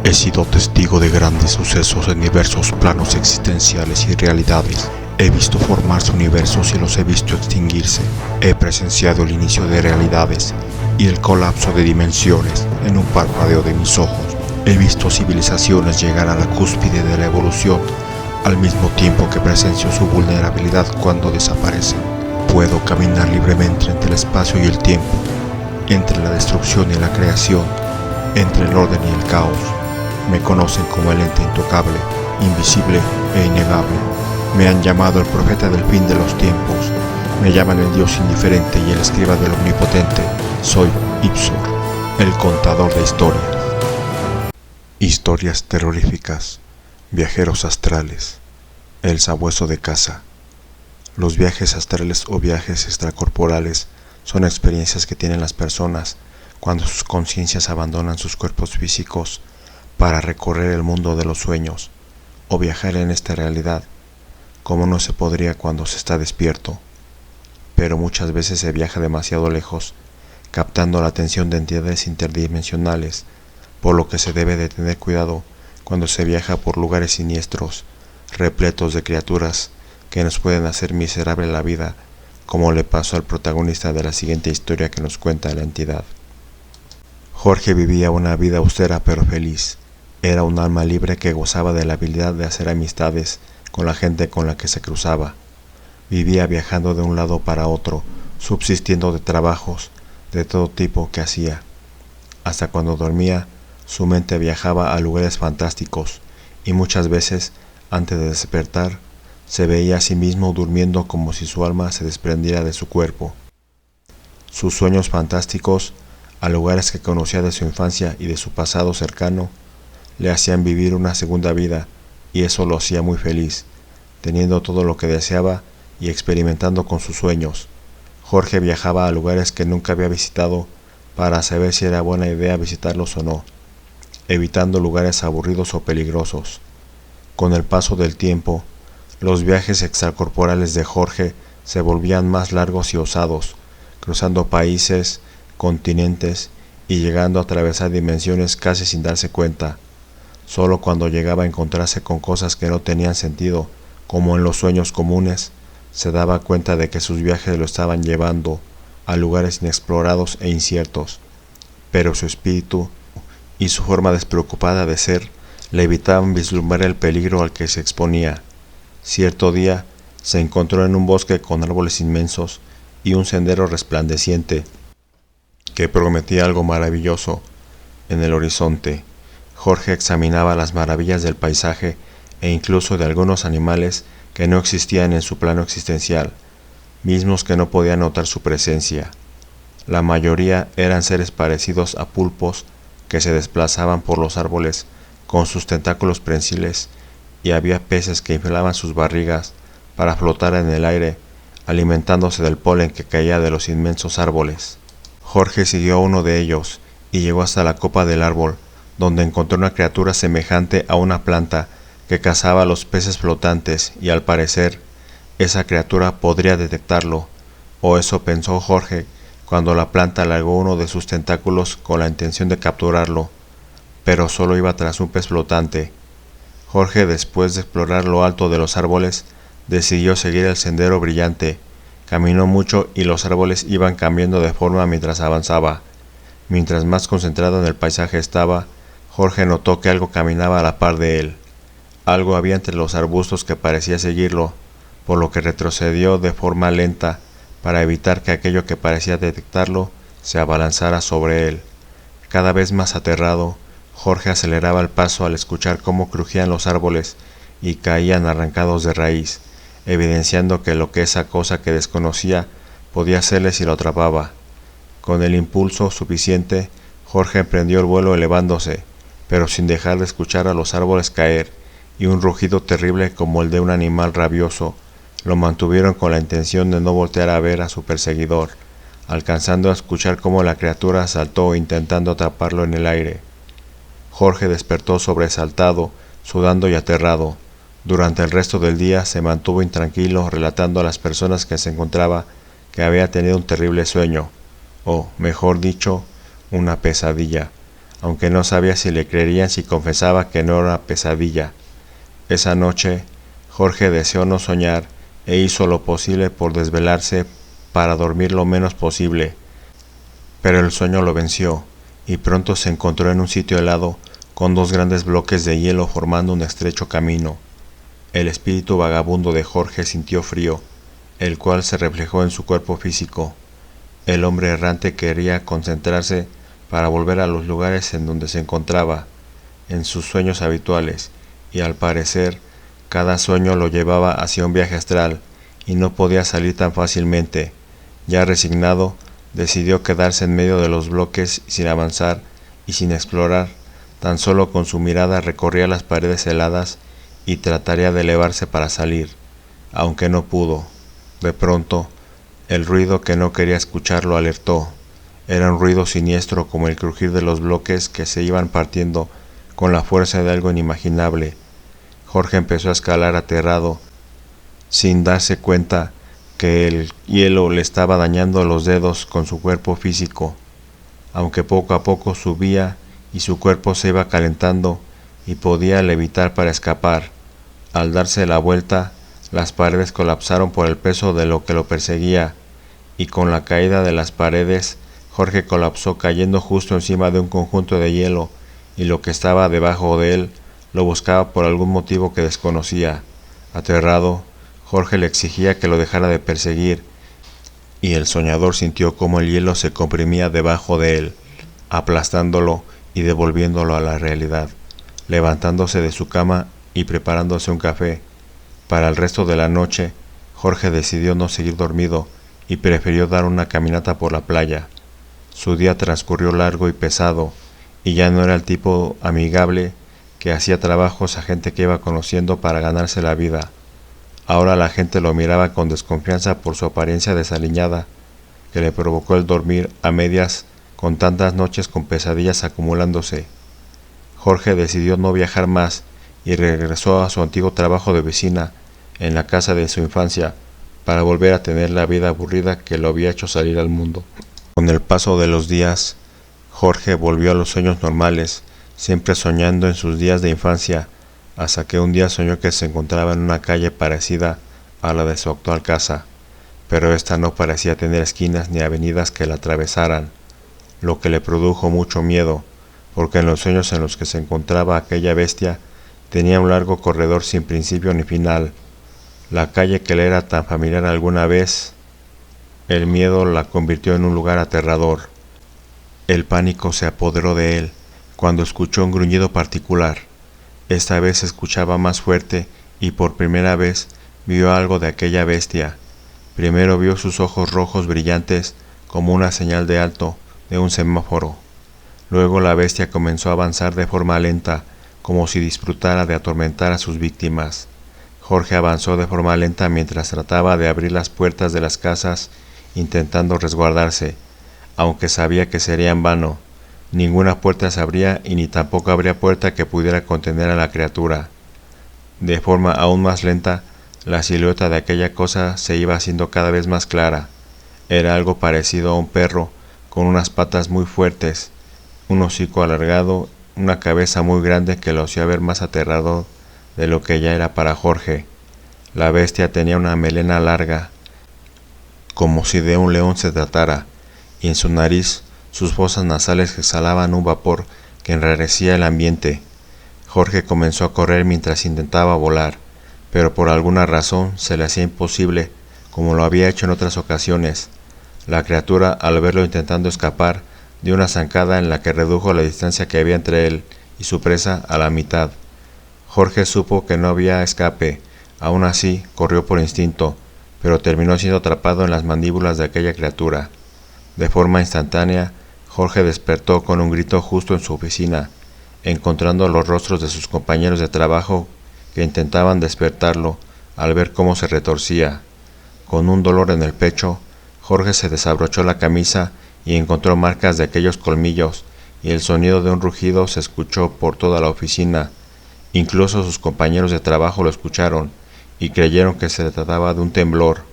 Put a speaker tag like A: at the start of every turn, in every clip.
A: He sido testigo de grandes sucesos en diversos planos existenciales y realidades. He visto formarse universos y los he visto extinguirse. He presenciado el inicio de realidades y el colapso de dimensiones en un parpadeo de mis ojos. He visto civilizaciones llegar a la cúspide de la evolución, al mismo tiempo que presencio su vulnerabilidad cuando desaparecen. Puedo caminar libremente entre el espacio y el tiempo, entre la destrucción y la creación, entre el orden y el caos. Me conocen como el ente intocable, invisible e innegable. Me han llamado el profeta del fin de los tiempos. Me llaman el Dios indiferente y el escriba del omnipotente. Soy Ipsor, el contador de historias. Historias terroríficas, viajeros astrales, el sabueso de casa. Los viajes astrales o viajes extracorporales son experiencias que tienen las personas cuando sus conciencias abandonan sus cuerpos físicos para recorrer el mundo de los sueños o viajar en esta realidad, como no se podría cuando se está despierto. Pero muchas veces se viaja demasiado lejos, captando la atención de entidades interdimensionales, por lo que se debe de tener cuidado cuando se viaja por lugares siniestros, repletos de criaturas que nos pueden hacer miserable la vida, como le pasó al protagonista de la siguiente historia que nos cuenta la entidad. Jorge vivía una vida austera pero feliz. Era un alma libre que gozaba de la habilidad de hacer amistades con la gente con la que se cruzaba. Vivía viajando de un lado para otro, subsistiendo de trabajos de todo tipo que hacía. Hasta cuando dormía, su mente viajaba a lugares fantásticos y muchas veces, antes de despertar, se veía a sí mismo durmiendo como si su alma se desprendiera de su cuerpo. Sus sueños fantásticos, a lugares que conocía de su infancia y de su pasado cercano, le hacían vivir una segunda vida, y eso lo hacía muy feliz, teniendo todo lo que deseaba y experimentando con sus sueños. Jorge viajaba a lugares que nunca había visitado para saber si era buena idea visitarlos o no, evitando lugares aburridos o peligrosos. Con el paso del tiempo, los viajes extracorporales de Jorge se volvían más largos y osados, cruzando países, continentes y llegando a atravesar dimensiones casi sin darse cuenta. Solo cuando llegaba a encontrarse con cosas que no tenían sentido, como en los sueños comunes, se daba cuenta de que sus viajes lo estaban llevando a lugares inexplorados e inciertos. Pero su espíritu y su forma despreocupada de ser le evitaban vislumbrar el peligro al que se exponía. Cierto día se encontró en un bosque con árboles inmensos y un sendero resplandeciente que prometía algo maravilloso en el horizonte. Jorge examinaba las maravillas del paisaje e incluso de algunos animales que no existían en su plano existencial, mismos que no podían notar su presencia. La mayoría eran seres parecidos a pulpos que se desplazaban por los árboles con sus tentáculos prensiles, y había peces que inflaban sus barrigas para flotar en el aire, alimentándose del polen que caía de los inmensos árboles. Jorge siguió a uno de ellos y llegó hasta la copa del árbol, donde encontró una criatura semejante a una planta que cazaba a los peces flotantes, y al parecer esa criatura podría detectarlo, o eso pensó Jorge cuando la planta alargó uno de sus tentáculos con la intención de capturarlo, pero solo iba tras un pez flotante. Jorge, después de explorar lo alto de los árboles, decidió seguir el sendero brillante. Caminó mucho y los árboles iban cambiando de forma mientras avanzaba. Mientras más concentrado en el paisaje estaba, Jorge notó que algo caminaba a la par de él. Algo había entre los arbustos que parecía seguirlo, por lo que retrocedió de forma lenta para evitar que aquello que parecía detectarlo se abalanzara sobre él. Cada vez más aterrado, Jorge aceleraba el paso al escuchar cómo crujían los árboles y caían arrancados de raíz, evidenciando que lo que esa cosa que desconocía podía hacerle si lo atrapaba. Con el impulso suficiente, Jorge emprendió el vuelo elevándose, pero sin dejar de escuchar a los árboles caer, y un rugido terrible como el de un animal rabioso lo mantuvieron con la intención de no voltear a ver a su perseguidor, alcanzando a escuchar cómo la criatura saltó intentando atraparlo en el aire. Jorge despertó sobresaltado, sudando y aterrado. Durante el resto del día se mantuvo intranquilo, relatando a las personas que se encontraba que había tenido un terrible sueño, o, mejor dicho, una pesadilla, aunque no sabía si le creerían si confesaba que no era una pesadilla. Esa noche, Jorge deseó no soñar e hizo lo posible por desvelarse para dormir lo menos posible. Pero el sueño lo venció, y pronto se encontró en un sitio helado con dos grandes bloques de hielo formando un estrecho camino. El espíritu vagabundo de Jorge sintió frío, el cual se reflejó en su cuerpo físico. El hombre errante quería concentrarse para volver a los lugares en donde se encontraba, en sus sueños habituales, y al parecer cada sueño lo llevaba hacia un viaje astral, y no podía salir tan fácilmente. Ya resignado, decidió quedarse en medio de los bloques sin avanzar y sin explorar. Tan solo con su mirada recorría las paredes heladas y trataría de elevarse para salir, aunque no pudo. De pronto, el ruido que no quería escuchar lo alertó. Era un ruido siniestro como el crujir de los bloques que se iban partiendo con la fuerza de algo inimaginable. Jorge empezó a escalar aterrado, sin darse cuenta que el hielo le estaba dañando los dedos con su cuerpo físico. Aunque poco a poco subía y su cuerpo se iba calentando y podía levitar para escapar. Al darse la vuelta, las paredes colapsaron por el peso de lo que lo perseguía, y con la caída de las paredes, Jorge colapsó cayendo justo encima de un conjunto de hielo, y lo que estaba debajo de él lo buscaba por algún motivo que desconocía. Aterrado, Jorge le exigía que lo dejara de perseguir, y el soñador sintió cómo el hielo se comprimía debajo de él, aplastándolo y devolviéndolo a la realidad. Levantándose de su cama y preparándose un café, para el resto de la noche, Jorge decidió no seguir dormido y prefirió dar una caminata por la playa. Su día transcurrió largo y pesado, y ya no era el tipo amigable que hacía trabajos a gente que iba conociendo para ganarse la vida. Ahora la gente lo miraba con desconfianza por su apariencia desaliñada, que le provocó el dormir a medias con tantas noches con pesadillas acumulándose. Jorge decidió no viajar más y regresó a su antiguo trabajo de vecina en la casa de su infancia para volver a tener la vida aburrida que lo había hecho salir al mundo. Con el paso de los días, Jorge volvió a los sueños normales, siempre soñando en sus días de infancia, hasta que un día soñó que se encontraba en una calle parecida a la de su actual casa, pero esta no parecía tener esquinas ni avenidas que la atravesaran, lo que le produjo mucho miedo, porque en los sueños en los que se encontraba aquella bestia tenía un largo corredor sin principio ni final. La calle que le era tan familiar alguna vez, el miedo la convirtió en un lugar aterrador. El pánico se apoderó de él cuando escuchó un gruñido particular. Esta vez se escuchaba más fuerte y por primera vez vio algo de aquella bestia. Primero vio sus ojos rojos brillantes como una señal de alto de un semáforo. Luego la bestia comenzó a avanzar de forma lenta, como si disfrutara de atormentar a sus víctimas. Jorge avanzó de forma lenta mientras trataba de abrir las puertas de las casas, intentando resguardarse, aunque sabía que sería en vano. Ninguna puerta se abría y ni tampoco habría puerta que pudiera contener a la criatura. De forma aún más lenta, la silueta de aquella cosa se iba haciendo cada vez más clara. Era algo parecido a un perro, con unas patas muy fuertes, un hocico alargado, una cabeza muy grande que lo hacía ver más aterrador de lo que ya era para Jorge. La bestia tenía una melena larga, como si de un león se tratara, y en su nariz sus fosas nasales exhalaban un vapor que enrarecía el ambiente. Jorge comenzó a correr mientras intentaba volar, pero por alguna razón se le hacía imposible, como lo había hecho en otras ocasiones. La criatura, al verlo intentando escapar, dio una zancada en la que redujo la distancia que había entre él y su presa a la mitad. Jorge supo que no había escape. Aún así, corrió por instinto, pero terminó siendo atrapado en las mandíbulas de aquella criatura. De forma instantánea, Jorge despertó con un grito justo en su oficina, encontrando los rostros de sus compañeros de trabajo que intentaban despertarlo al ver cómo se retorcía. Con un dolor en el pecho, Jorge se desabrochó la camisa y encontró marcas de aquellos colmillos, y el sonido de un rugido se escuchó por toda la oficina. Incluso sus compañeros de trabajo lo escucharon y creyeron que se trataba de un temblor.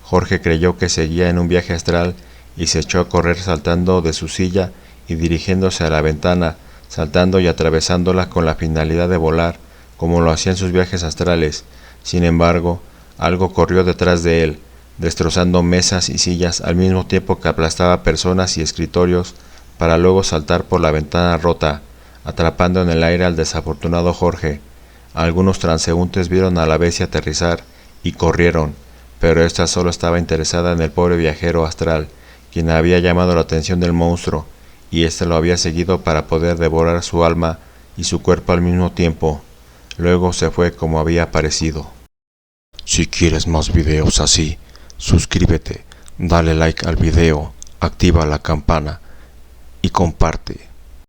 A: Jorge creyó que seguía en un viaje astral y se echó a correr saltando de su silla y dirigiéndose a la ventana saltando y atravesándola con la finalidad de volar, como lo hacía en sus viajes astrales. Sin embargo, algo corrió detrás de él, destrozando mesas y sillas al mismo tiempo que aplastaba personas y escritorios, para luego saltar por la ventana rota, atrapando en el aire al desafortunado Jorge. Algunos transeúntes vieron a la bestia aterrizar y corrieron, pero ésta solo estaba interesada en el pobre viajero astral, quien había llamado la atención del monstruo, y éste lo había seguido para poder devorar su alma y su cuerpo al mismo tiempo. Luego se fue como había aparecido. Si quieres más videos así, suscríbete, dale like al video, activa la campana y comparte.